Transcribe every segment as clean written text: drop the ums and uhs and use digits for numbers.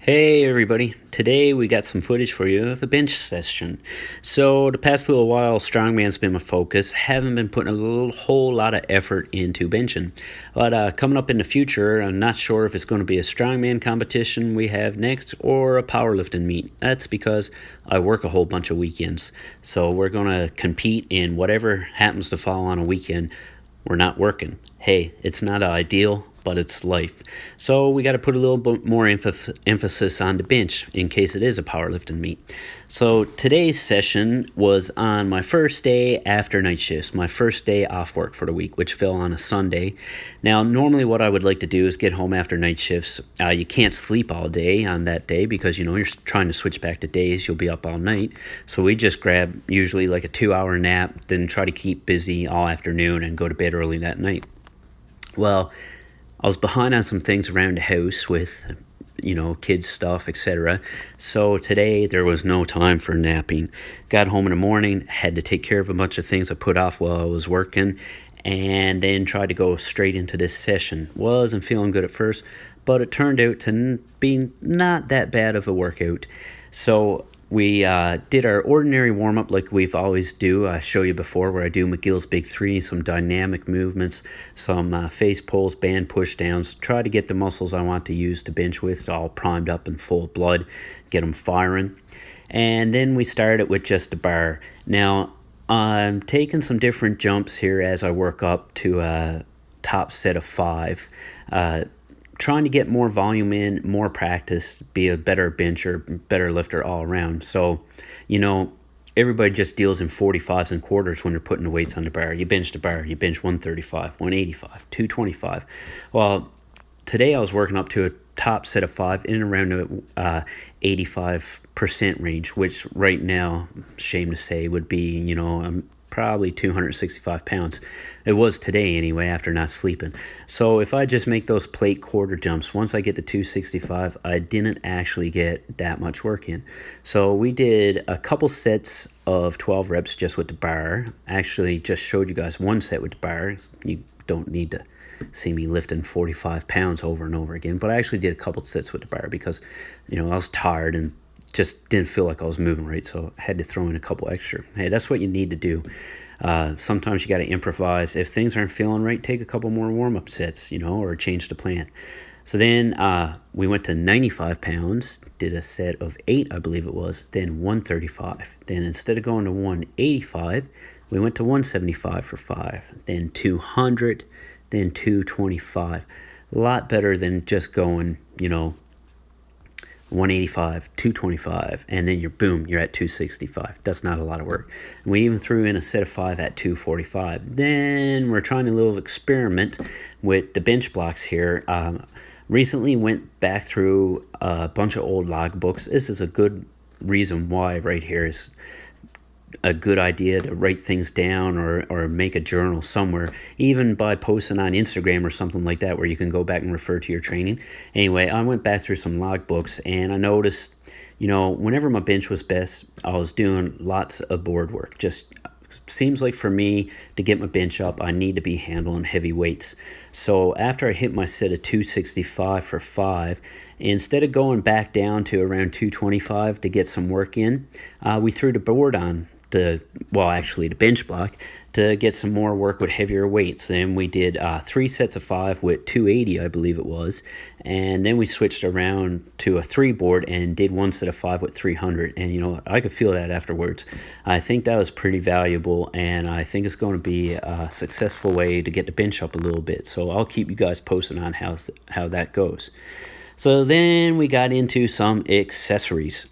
Hey everybody, today we got some footage for you of a bench session. So the past little while, strongman's been my focus. Haven't been putting whole lot of effort into benching. But coming up in the future, I'm not sure if it's going to be a strongman competition we have next or a powerlifting meet. That's because I work a whole bunch of weekends. So we're going to compete in whatever happens to fall on a weekend. We're not working. Hey, it's not ideal, but it's life. So we got to put a little bit more emphasis on the bench in case it is a powerlifting meet. So today's session was on my first day after night shifts, my first day off work for the week, which fell on a Sunday. Now, normally what I would like to do is get home after night shifts. You can't sleep all day on that day because, you're trying to switch back to days. You'll be up all night. So we just grab usually like a 2-hour nap, then try to keep busy all afternoon and go to bed early that night. Well, I was behind on some things around the house with, kids stuff, etc. So today there was no time for napping. Got home in the morning, had to take care of a bunch of things I put off while I was working, and then tried to go straight into this session. Wasn't feeling good at first, but it turned out to be not that bad of a workout. So we did our ordinary warm-up like we've always do. I show you before where I do McGill's Big Three, some dynamic movements, some face pulls, band push downs, try to get the muscles I want to use to bench with all primed up and full of blood, get them firing. And then we started with just a bar. Now, I'm taking some different jumps here as I work up to a top set of 5. Trying to get more volume in, more practice, be a better bencher, better lifter all around. So, everybody just deals in 45s and quarters when they're putting the weights on the bar. You bench the bar, you bench 135, 185, 225. Well, today I was working up to a top set of 5 in and around the 85% range, which right now, shame to say, would be, probably 265 pounds. It was today anyway, after not sleeping. So if I just make those plate quarter jumps, once I get to 265, I didn't actually get that much work in. So we did a couple sets of 12 reps just with the bar. Actually just showed you guys one set with the bar. You don't need to see me lifting 45 pounds over and over again, but I actually did a couple sets with the bar because, I was tired and just didn't feel like I was moving right, so I had to throw in a couple extra. Hey, that's what you need to do. Sometimes you got to improvise. If things aren't feeling right, take a couple more warm-up sets, or change the plan. So then we went to 95 pounds, did a set of 8, I believe it was, then 135. Then instead of going to 185, we went to 175 for 5, then 200, then 225. A lot better than just going, 185, 225, and then you're at 265. That's not a lot of work. And we even threw in a set of 5 at 245. Then we're trying a little experiment with the bench blocks here. Recently went back through a bunch of old log books. This is a good reason why right here is a good idea to write things down or make a journal somewhere, even by posting on Instagram or something like that where you can go back and refer to your training. Anyway, I went back through some log books and I noticed, whenever my bench was best, I was doing lots of board work. Just seems like for me to get my bench up, I need to be handling heavy weights. So after I hit my set of 265 for 5, instead of going back down to around 225 to get some work in, we threw the board on. The bench block to get some more work with heavier weights. Then we did 3 sets of 5 with 280, I believe it was, and then we switched around to a 3 board and did 1 set of 5 with 300. And I could feel that afterwards. I think that was pretty valuable, and I think it's going to be a successful way to get the bench up a little bit. So I'll keep you guys posted on how that goes. So then we got into some accessories.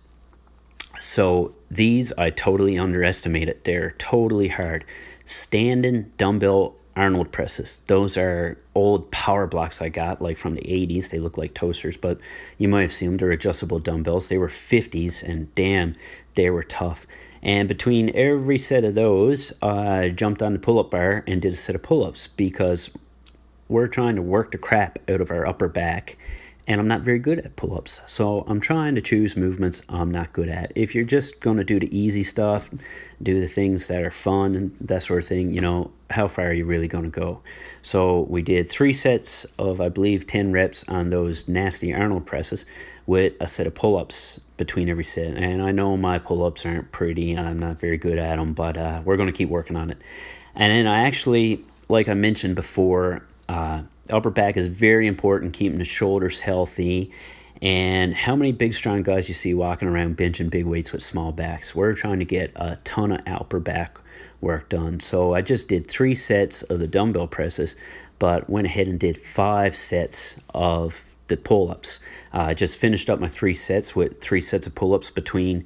So these I totally underestimated. They're totally hard. Standing dumbbell Arnold presses. Those are old power blocks I got, like from the 80s. They look like toasters, but you might have seen them. They're adjustable dumbbells. They were 50s, and damn, they were tough. And between every set of those, I jumped on the pull-up bar and did a set of pull-ups because we're trying to work the crap out of our upper back and I'm not very good at pull-ups. So I'm trying to choose movements I'm not good at. If you're just going to do the easy stuff, do the things that are fun and that sort of thing, you know, how far are you really going to go? So we did 3 sets of, I believe, 10 reps on those nasty Arnold presses with a set of pull-ups between every set. And I know my pull-ups aren't pretty. I'm not very good at them, but we're going to keep working on it. And then I actually, like I mentioned before, upper back is very important, keeping the shoulders healthy. And how many big, strong guys you see walking around benching big weights with small backs? We're trying to get a ton of upper back work done. So I just did 3 sets of the dumbbell presses, but went ahead and did 5 sets of the pull-ups. I just finished up my 3 sets with 3 sets of pull-ups between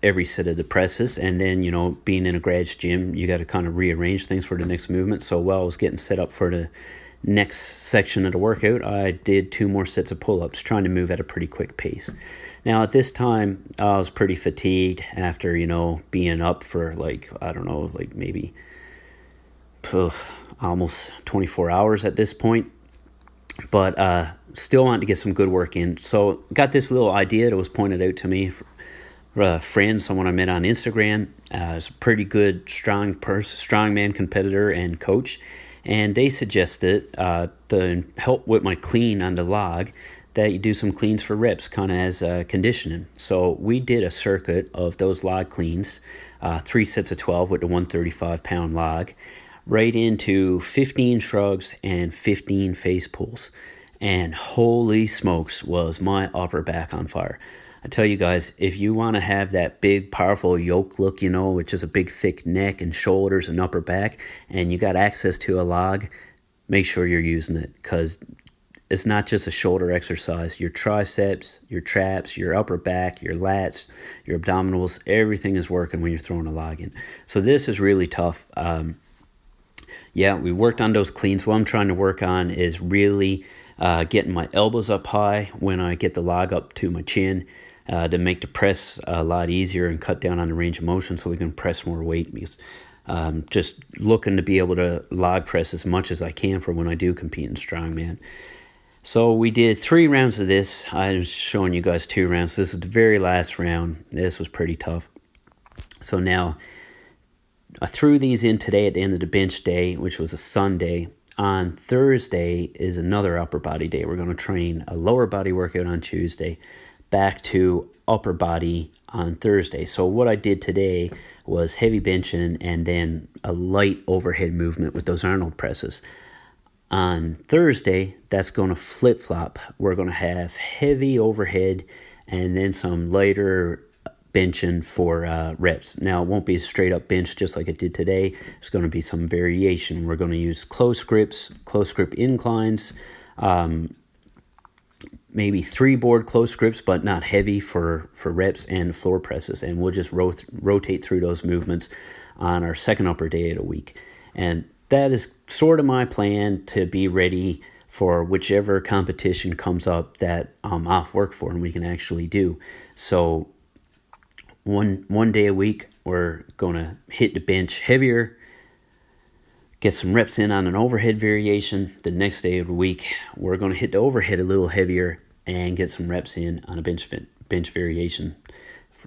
every set of the presses. And then, you know, being in a garage gym, you got to kind of rearrange things for the next movement. So while I was getting set up for the next section of the workout, I did 2 more sets of pull-ups, trying to move at a pretty quick pace. Now at this time, I was pretty fatigued after, you know, being up for like, I don't know, like maybe almost 24 hours at this point. But still wanted to get some good work in. So got this little idea that was pointed out to me from a friend, someone I met on Instagram. Is a pretty good strongman competitor and coach. And they suggested to help with my clean on the log, that you do some cleans for reps, kind of as conditioning. So we did a circuit of those log cleans, 3 sets of 12 with the 135-pound log, right into 15 shrugs and 15 face pulls. And holy smokes, was my upper back on fire. I tell you guys, if you want to have that big, powerful yoke look, you know, which is a big, thick neck and shoulders and upper back, and you got access to a log, make sure you're using it, because it's not just a shoulder exercise. Your triceps, your traps, your upper back, your lats, your abdominals, everything is working when you're throwing a log in. So this is really tough. Yeah, we worked on those cleans. What I'm trying to work on is really getting my elbows up high when I get the log up to my chin, to make the press a lot easier and cut down on the range of motion so we can press more weight, because just looking to be able to log press as much as I can for when I do compete in strongman. So we did 3 rounds of this. I was showing you guys 2 rounds. This is the very last round. This was pretty tough. So now I threw these in today at the end of the bench day, which was a Sunday. On Thursday is another upper body day. We're going to train a lower body workout on Tuesday, back to upper body on Thursday. So what I did today was heavy benching and then a light overhead movement with those Arnold presses. On Thursday, that's going to flip-flop. We're going to have heavy overhead and then some lighter benching for reps. Now, it won't be a straight-up bench just like it did today. It's going to be some variation. We're going to use close grip inclines, maybe 3 board close grips, but not heavy for reps, and floor presses. And we'll just rotate through those movements on our second upper day of the week. And that is sort of my plan to be ready for whichever competition comes up that I'm off work for and we can actually do. So one day a week, we're going to hit the bench heavier, get some reps in on an overhead variation. The next day of the week, we're going to hit the overhead a little heavier and get some reps in on a bench variation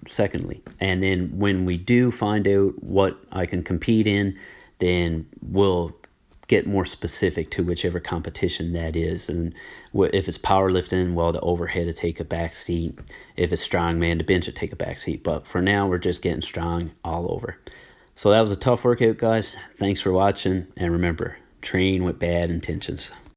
secondly. And then when we do find out what I can compete in, then we'll get more specific to whichever competition that is. And if it's powerlifting, well, the overhead will take a back seat. If it's strongman, the bench will take a back seat. But for now, we're just getting strong all over. So that was a tough workout, guys. Thanks for watching. And remember, train with bad intentions.